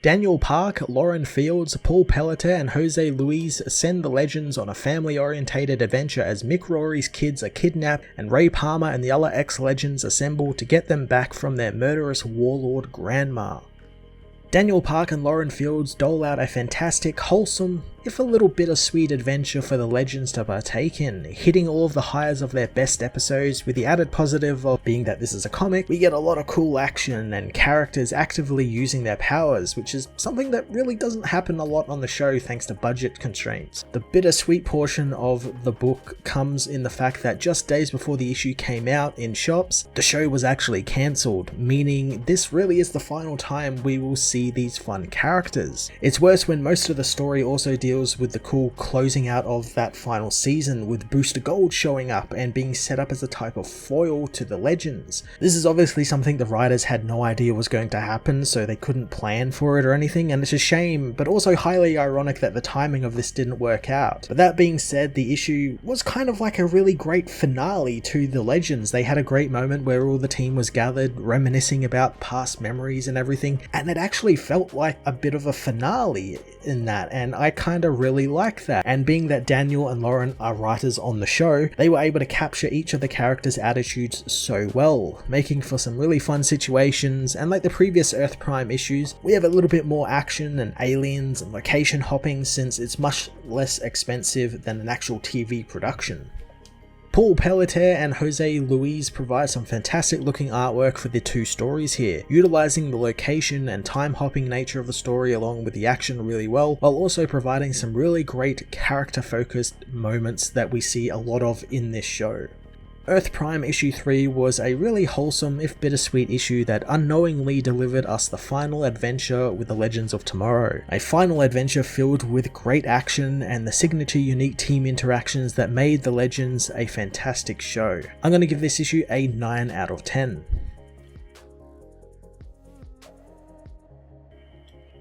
Daniel Park, Lauren Fields, Paul Pelletier, and Jose Luis send the Legends on a family-orientated adventure as Mick Rory's kids are kidnapped and Ray Palmer and the other ex-Legends assemble to get them back from their murderous warlord grandma. Daniel Park and Lauren Fields dole out a fantastic, wholesome, if a little bittersweet adventure for the Legends to partake in, hitting all of the highs of their best episodes with the added positive of being that this is a comic. We get a lot of cool action and characters actively using their powers, which is something that really doesn't happen a lot on the show thanks to budget constraints. The bittersweet portion of the book comes in the fact that just days before the issue came out in shops, the show was actually cancelled, meaning this really is the final time we will see these fun characters. It's worse when most of the story also deals with the cool closing out of that final season, with Booster Gold showing up and being set up as a type of foil to the Legends. This is obviously something the writers had no idea was going to happen, so they couldn't plan for it or anything, and it's a shame, but also highly ironic that the timing of this didn't work out. But that being said, the issue was kind of like a really great finale to the Legends. They had a great moment where all the team was gathered, reminiscing about past memories and everything, and it actually felt like a bit of a finale in that, and I kind of really like that. And being that Daniel and Lauren are writers on the show, they were able to capture each of the characters' attitudes so well, making for some really fun situations. And like the previous Earth Prime issues, we have a little bit more action and aliens and location hopping, since it's much less expensive than an actual TV production. Paul Pelletier and Jose Luis provide some fantastic looking artwork for the two stories here, utilizing the location and time hopping nature of the story along with the action really well, while also providing some really great character focused moments that we see a lot of in this show. Earth Prime issue 3 was a really wholesome if bittersweet issue that unknowingly delivered us the final adventure with the Legends of Tomorrow. A final adventure filled with great action and the signature unique team interactions that made the Legends a fantastic show. I'm going to give this issue a 9 out of 10.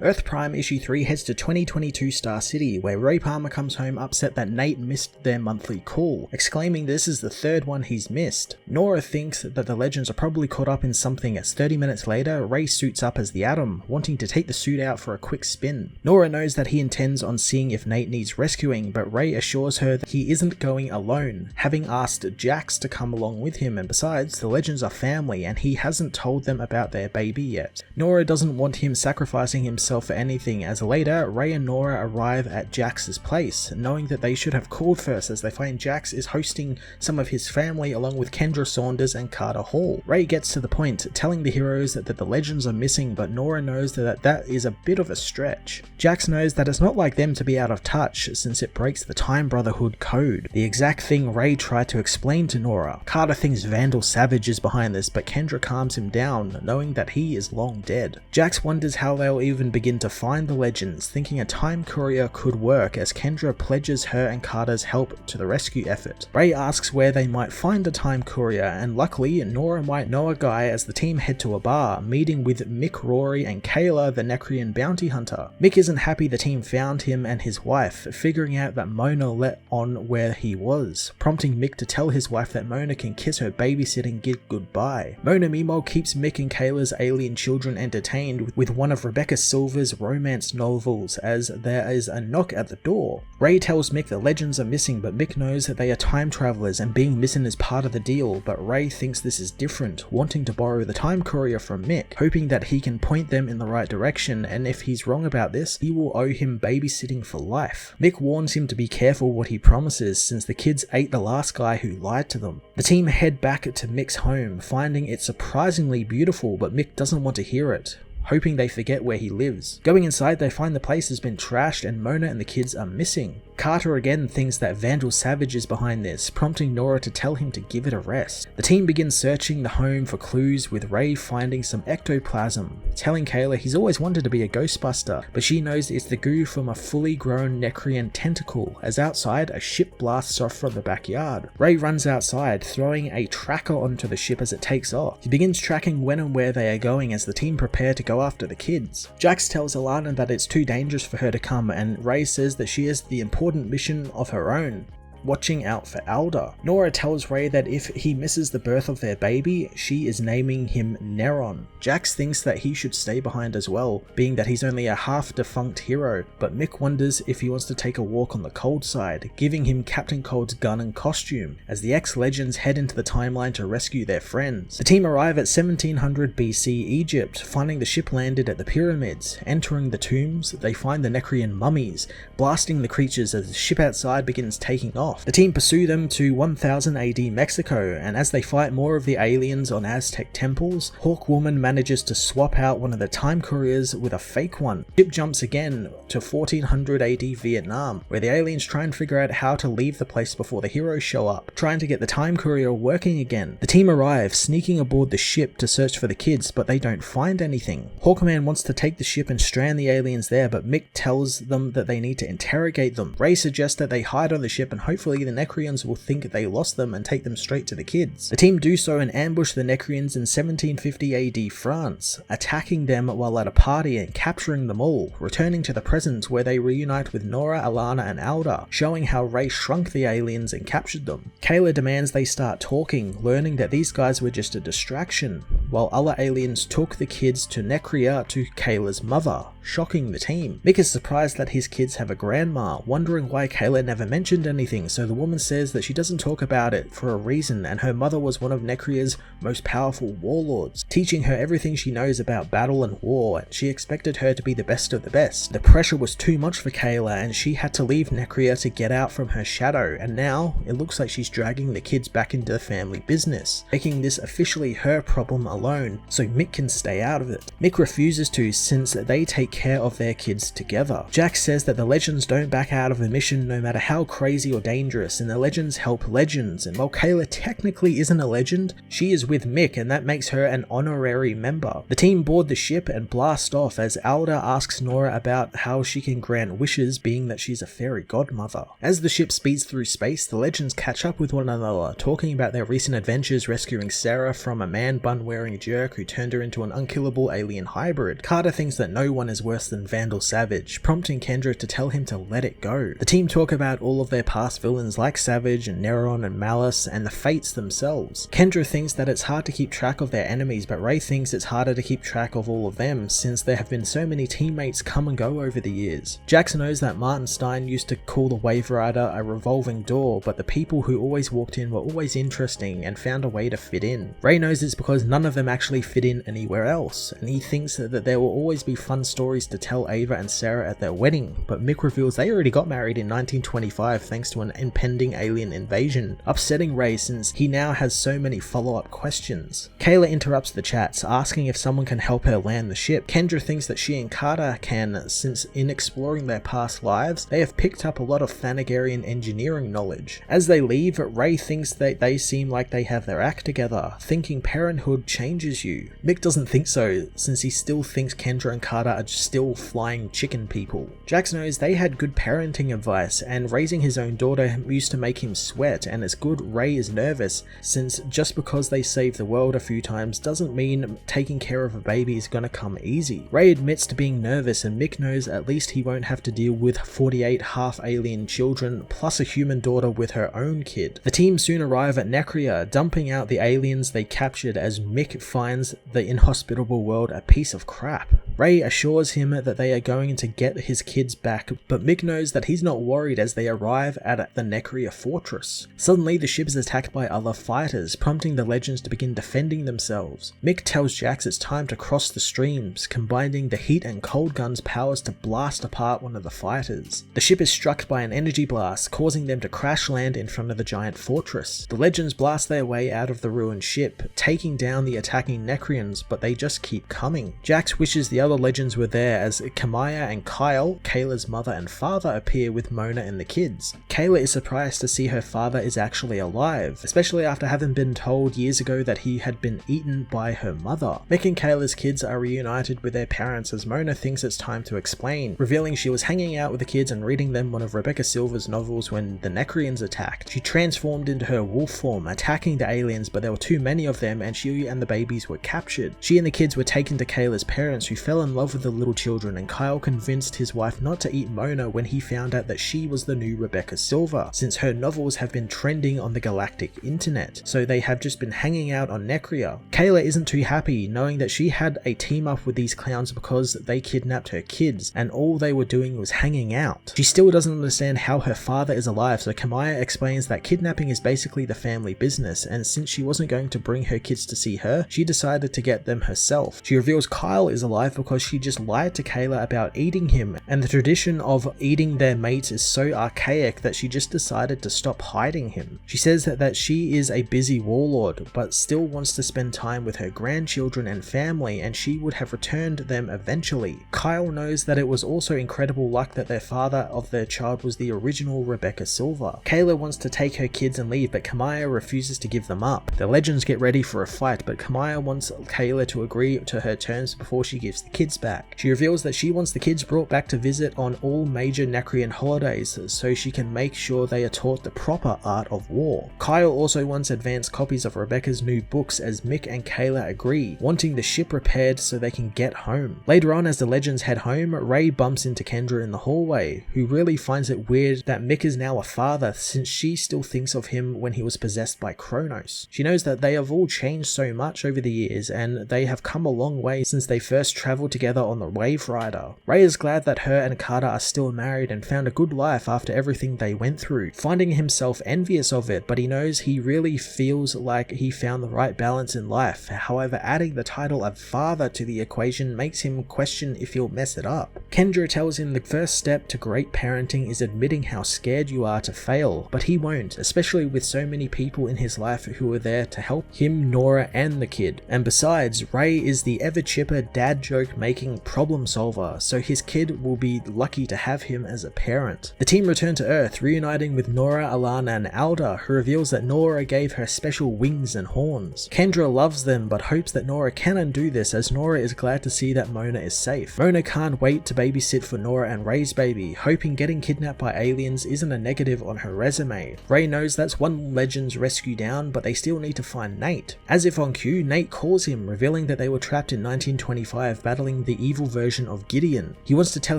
Earth Prime issue 3 heads to 2022 Star City, where Ray Palmer comes home upset that Nate missed their monthly call, exclaiming this is the third one he's missed. Nora thinks that the Legends are probably caught up in something, as 30 minutes later, Ray suits up as the Atom, wanting to take the suit out for a quick spin. Nora knows that he intends on seeing if Nate needs rescuing, but Ray assures her that he isn't going alone, having asked Jax to come along with him, and besides, the Legends are family and he hasn't told them about their baby yet. Nora doesn't want him sacrificing himself for anything, as later Ray and Nora arrive at Jax's place, knowing that they should have called first, as they find Jax is hosting some of his family along with Kendra Saunders and Carter Hall. Ray gets to the point, telling the heroes that the Legends are missing, but Nora knows that is a bit of a stretch. Jax knows that it's not like them to be out of touch, since it breaks the Time Brotherhood code, the exact thing Ray tried to explain to Nora. Carter thinks Vandal Savage is behind this, but Kendra calms him down, knowing that he is long dead. Jax wonders how they'll even begin to find the Legends, thinking a time courier could work, as Kendra pledges her and Carter's help to the rescue effort. Ray asks where they might find a time courier, and luckily Nora might know a guy, as the team head to a bar, meeting with Mick Rory and Kayla, the Necrian bounty hunter. Mick isn't happy the team found him and his wife, figuring out that Mona let on where he was, prompting Mick to tell his wife that Mona can kiss her babysitting gig goodbye. Mona meanwhile keeps Mick and Kayla's alien children entertained with one of Rebecca Silver's romance novels, as there is a knock at the door. Ray tells Mick the Legends are missing, but Mick knows that they are time travelers and being missing is part of the deal, but Ray thinks this is different, wanting to borrow the time courier from Mick, hoping that he can point them in the right direction, and if he's wrong about this, he will owe him babysitting for life. Mick warns him to be careful what he promises, since the kids ate the last guy who lied to them. The team head back to Mick's home, finding it surprisingly beautiful, but Mick doesn't want to hear it, hoping they forget where he lives. Going inside, they find the place has been trashed and Mona and the kids are missing. Carter again thinks that Vandal Savage is behind this, prompting Nora to tell him to give it a rest. The team begins searching the home for clues, with Ray finding some ectoplasm, telling Kayla he's always wanted to be a Ghostbuster, but she knows it's the goo from a fully grown Necrian tentacle, as outside a ship blasts off from the backyard. Ray runs outside, throwing a tracker onto the ship as it takes off. He begins tracking when and where they are going as the team prepare to go after the kids. Jax tells Alana that it's too dangerous for her to come, and Ray says that she has the important mission of her own. watching out for Alda. Nora tells Ray that if he misses the birth of their baby, she is naming him Neron. Jax thinks that he should stay behind as well, being that he's only a half-defunct hero, but Mick wonders if he wants to take a walk on the cold side, giving him Captain Cold's gun and costume, as the ex-legends head into the timeline to rescue their friends. The team arrive at 1700 BC Egypt, finding the ship landed at the pyramids. Entering the tombs, they find the Necrian mummies, blasting the creatures as the ship outside begins taking off. The team pursue them to 1000 AD Mexico, and as they fight more of the aliens on Aztec temples, Hawkwoman manages to swap out one of the time couriers with a fake one. Ship jumps again to 1400 AD Vietnam, where the aliens try and figure out how to leave the place before the heroes show up, trying to get the time courier working again. The team arrive, sneaking aboard the ship to search for the kids, but they don't find anything. Hawkman wants to take the ship and strand the aliens there, but Mick tells them that they need to interrogate them. Ray suggests that they hide on the ship and hopefully the Necrians will think they lost them and take them straight to the kids. The team do so and ambush the Necrians in 1750 AD France, attacking them while at a party and capturing them all, returning to the present where they reunite with Nora, Alana and Alda, showing how Ray shrunk the aliens and captured them. Kayla demands they start talking, learning that these guys were just a distraction, while other aliens took the kids to Necria to Kayla's mother, shocking the team. Mick is surprised that his kids have a grandma, wondering why Kayla never mentioned anything, so the woman says that she doesn't talk about it for a reason and her mother was one of Necria's most powerful warlords, teaching her everything she knows about battle and war, and she expected her to be the best of the best. The pressure was too much for Kayla and she had to leave Necria to get out from her shadow, and now it looks like she's dragging the kids back into the family business, making this officially her problem alone so Mick can stay out of it. Mick refuses to since they take care of their kids together. Jax says that the legends don't back out of a mission no matter how crazy or dangerous, and the legends help legends, and while Kayla technically isn't a legend, she is with Mick and that makes her an honorary member. The team board the ship and blast off as Alda asks Nora about how she can grant wishes, being that she's a fairy godmother. As the ship speeds through space, the legends catch up with one another, talking about their recent adventures rescuing Sarah from a man bun wearing jerk who turned her into an unkillable alien hybrid. Carter thinks that no one is worse than Vandal Savage, prompting Kendra to tell him to let it go. The team talk about all of their past villains like Savage and Neron and Malice and the Fates themselves. Kendra thinks that it's hard to keep track of their enemies, but Ray thinks it's harder to keep track of all of them since there have been so many teammates come and go over the years. Jax knows that Martin Stein used to call the Wave Rider a revolving door, but the people who always walked in were always interesting and found a way to fit in. Ray knows it's because none of them actually fit in anywhere else, and he thinks that there will always be fun stories to tell Ava and Sarah at their wedding, but Mick reveals they already got married in 1925 thanks to an impending alien invasion, upsetting Ray since he now has so many follow-up questions. Kayla interrupts the chats, asking if someone can help her land the ship. Kendra thinks that she and Carter can, since in exploring their past lives, they have picked up a lot of Thanagarian engineering knowledge. As they leave, Ray thinks that they seem like they have their act together, thinking parenthood changes you. Mick doesn't think so, since he still thinks Kendra and Carter are still flying chicken people. Jax knows they had good parenting advice, and raising his own daughter used to make him sweat, and it's good Ray is nervous, since just because they saved the world a few times doesn't mean taking care of a baby is gonna come easy. Ray admits to being nervous, and Mick knows at least he won't have to deal with 48 half-alien children plus a human daughter with her own kid. The team soon arrive at Necria, dumping out the aliens they captured as Mick finds the inhospitable world a piece of crap. Ray assures him that they are going to get his kids back, but Mick knows that he's not worried as they arrive at the Necria fortress. Suddenly the ship is attacked by other fighters, prompting the legends to begin defending themselves. Mick tells Jax it's time to cross the streams, combining the heat and cold gun's powers to blast apart one of the fighters. The ship is struck by an energy blast, causing them to crash land in front of the giant fortress. The legends blast their way out of the ruined ship, taking down the attacking Necrians, but they just keep coming. Jax wishes the other legends were there as Kamaya and Kyle, Kayla's mother and father, appear with Mona and the kids. Kayla is surprised to see her father is actually alive, especially after having been told years ago that he had been eaten by her mother. Mick and Kayla's kids are reunited with their parents as Mona thinks it's time to explain, revealing she was hanging out with the kids and reading them one of Rebecca Silver's novels when the Necrians attacked. She transformed into her wolf form, attacking the aliens, but there were too many of them and she and the babies were captured. She and the kids were taken to Kayla's parents, who fell fell in love with the little children, and Kyle convinced his wife not to eat Mona when he found out that she was the new Rebecca Silver, since her novels have been trending on the galactic internet, so they have just been hanging out on Necria. Kayla isn't too happy, knowing that she had a team up with these clowns because they kidnapped her kids, and all they were doing was hanging out. She still doesn't understand how her father is alive, so Kamaya explains that kidnapping is basically the family business, and since she wasn't going to bring her kids to see her, she decided to get them herself. She reveals Kyle is alive because she just lied to Kayla about eating him, and the tradition of eating their mates is so archaic that she just decided to stop hiding him. She says that she is a busy warlord, but still wants to spend time with her grandchildren and family, and she would have returned them eventually. Kyle knows that it was also incredible luck that their father of their child was the original Rebecca Silver. Kayla wants to take her kids and leave, but Kamaya refuses to give them up. The legends get ready for a fight, but Kamaya wants Kayla to agree to her terms before she gives the kids back. She reveals that she wants the kids brought back to visit on all major Nacrian holidays so she can make sure they are taught the proper art of war. Kyle also wants advanced copies of Rebecca's new books, as Mick and Kayla agree, wanting the ship repaired so they can get home. Later on, as the legends head home, Ray bumps into Kendra in the hallway, who really finds it weird that Mick is now a father, since she still thinks of him when he was possessed by Kronos. She knows that they have all changed so much over the years, and they have come a long way since they first traveled together on the Wave Rider. Ray is glad that her and Carter are still married and found a good life after everything they went through, finding himself envious of it, but he knows he really feels like he found the right balance in life. However, adding the title of father to the equation makes him question if he'll mess it up. Kendra tells him the first step to great parenting is admitting how scared you are to fail, but he won't, especially with so many people in his life who are there to help him, Nora, and the kid. And besides, Ray is the ever chipper dad joke making problem solver, so his kid will be lucky to have him as a parent. The team return to Earth, reuniting with Nora, Alana, and Alda, who reveals that Nora gave her special wings and horns. Kendra loves them, but hopes that Nora can undo this, as Nora is glad to see that Mona is safe. Mona can't wait to babysit for Nora and Ray's baby, hoping getting kidnapped by aliens isn't a negative on her resume. Ray knows that's one Legends rescue down, but they still need to find Nate. As if on cue, Nate calls him, revealing that they were trapped in 1925 battling the evil version of Gideon. He wants to tell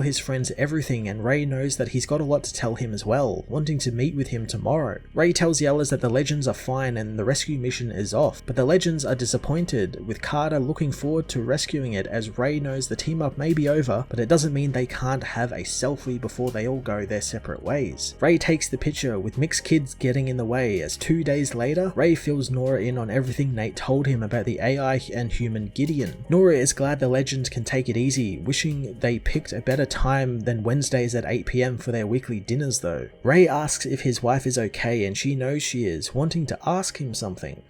his friends everything, and Ray knows that he's got a lot to tell him as well, wanting to meet with him tomorrow. Ray tells the others that the Legends are fine and the rescue mission is off, but the Legends are disappointed, with Carter looking forward to rescuing it, as Ray knows the team up may be over, but it doesn't mean they can't have a selfie before they all go their separate ways. Ray takes the picture, with Mick's kids getting in the way, as 2 days later, Ray fills Nora in on everything Nate told him about the AI and human Gideon. Nora is glad the Legends can take it easy, wishing they picked a better time than Wednesdays at 8 PM for their weekly dinners though. Ray asks if his wife is okay, and she knows she is, wanting to ask him something.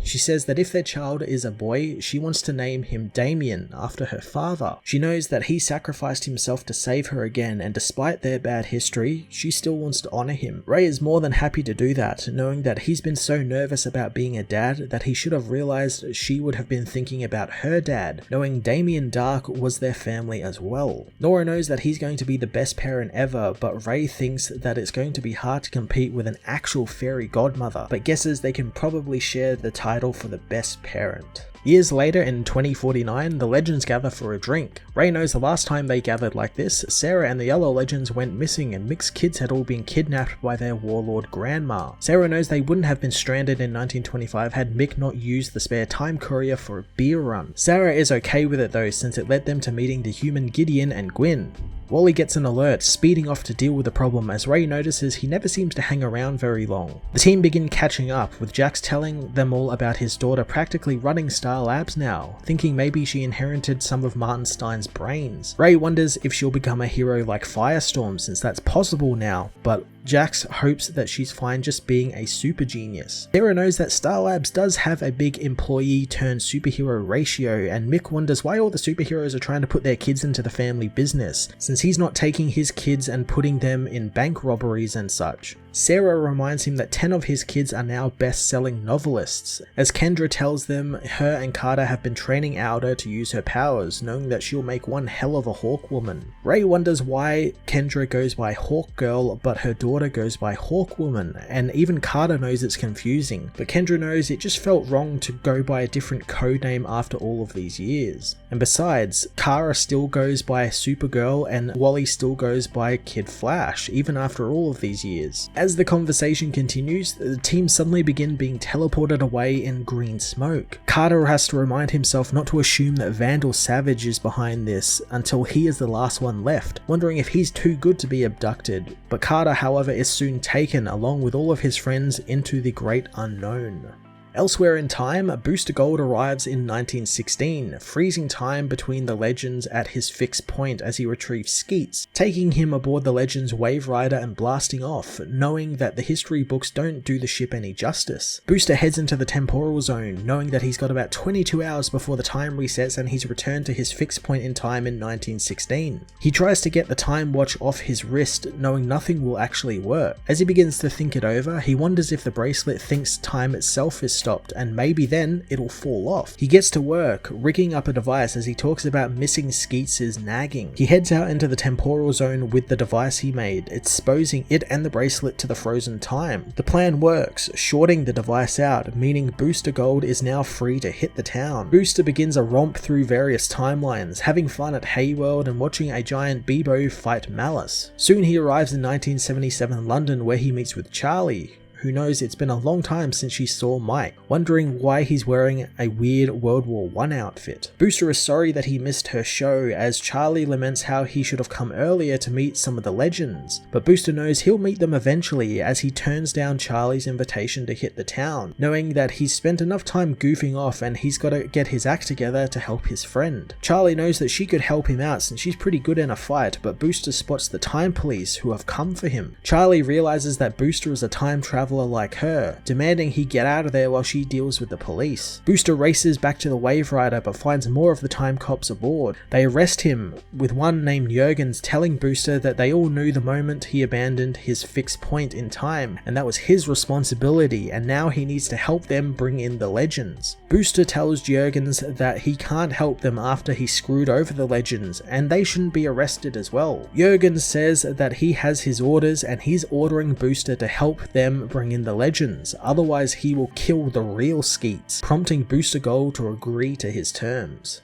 She says that if their child is a boy, she wants to name him Damien, after her father. She knows that he sacrificed himself to save her again, and despite their bad history, she still wants to honor him. Ray is more than happy to do that, knowing that he's been so nervous about being a dad that he should have realized she would have been thinking about her dad, knowing Damien Dark was their family as well. Nora knows that he's going to be the best parent ever, but Ray thinks that it's going to be hard to compete with an actual fairy godmother, but guesses they can probably share the title for the best parent. Years later, in 2049, the Legends gather for a drink. Ray knows the last time they gathered like this, Sarah and the Yellow Legends went missing and Mick's kids had all been kidnapped by their warlord grandma. Sarah knows they wouldn't have been stranded in 1925 had Mick not used the spare time courier for a beer run. Sarah is okay with it though, since it led them to meeting the human Gideon and Gwyn. Wally gets an alert, speeding off to deal with the problem, as Ray notices he never seems to hang around very long. The team begin catching up, with Jax telling them all about his daughter practically running Star Labs now, thinking maybe she inherited some of Martin Stein's brains. Ray wonders if she'll become a hero like Firestorm, since that's possible now, but Jax hopes that she's fine just being a super genius. Sarah knows that Star Labs does have a big employee turned superhero ratio, and Mick wonders why all the superheroes are trying to put their kids into the family business, since he's not taking his kids and putting them in bank robberies and such. Sarah reminds him that 10 of his kids are now best-selling novelists, as Kendra tells them her and Carter have been training Alda to use her powers, knowing that she'll make one hell of a Hawk woman. Ray wonders why Kendra goes by Hawk Girl, but her daughter daughter goes by Hawkwoman, and even Carter knows it's confusing, but Kendra knows it just felt wrong to go by a different codename after all of these years. And besides, Kara still goes by Supergirl and Wally still goes by Kid Flash, even after all of these years. As the conversation continues, the team suddenly begin being teleported away in green smoke. Carter has to remind himself not to assume that Vandal Savage is behind this until he is the last one left, wondering if he's too good to be abducted. But Carter, however, is soon taken along with all of his friends into the great unknown. Elsewhere in time, Booster Gold arrives in 1916, freezing time between the Legends at his fixed point as he retrieves Skeets, taking him aboard the Legends Wave Rider and blasting off, knowing that the history books don't do the ship any justice. Booster heads into the temporal zone, knowing that he's got about 22 hours before the time resets and he's returned to his fixed point in time in 1916. He tries to get the time watch off his wrist, knowing nothing will actually work. As he begins to think it over, he wonders if the bracelet thinks time itself is stopped, and maybe then it'll fall off. He gets to work, rigging up a device as he talks about missing Skeets' nagging. He heads out into the temporal zone with the device he made, exposing it and the bracelet to the frozen time. The plan works, shorting the device out, meaning Booster Gold is now free to hit the town. Booster begins a romp through various timelines, having fun at Hayworld and watching a giant Bebo fight Malice. Soon he arrives in 1977 London, where he meets with Charlie, who knows it's been a long time since she saw Mike, wondering why he's wearing a weird World War I outfit. Booster is sorry that he missed her show, as Charlie laments how he should have come earlier to meet some of the Legends, but Booster knows he'll meet them eventually as he turns down Charlie's invitation to hit the town, knowing that he's spent enough time goofing off and he's got to get his act together to help his friend. Charlie knows that she could help him out since she's pretty good in a fight, but Booster spots the time police who have come for him. Charlie realizes that Booster is a time traveler like her, demanding he get out of there while she deals with the police. Booster races back to the Wave Rider but finds more of the time cops aboard. They arrest him, with one named Jurgens telling Booster that they all knew the moment he abandoned his fixed point in time, and that was his responsibility, and now he needs to help them bring in the Legends. Booster tells Jurgens that he can't help them after he screwed over the Legends, and they shouldn't be arrested as well. Jurgens says that he has his orders and he's ordering Booster to help them bring in the Legends, otherwise he will kill the real Skeets, prompting Booster Gold to agree to his terms.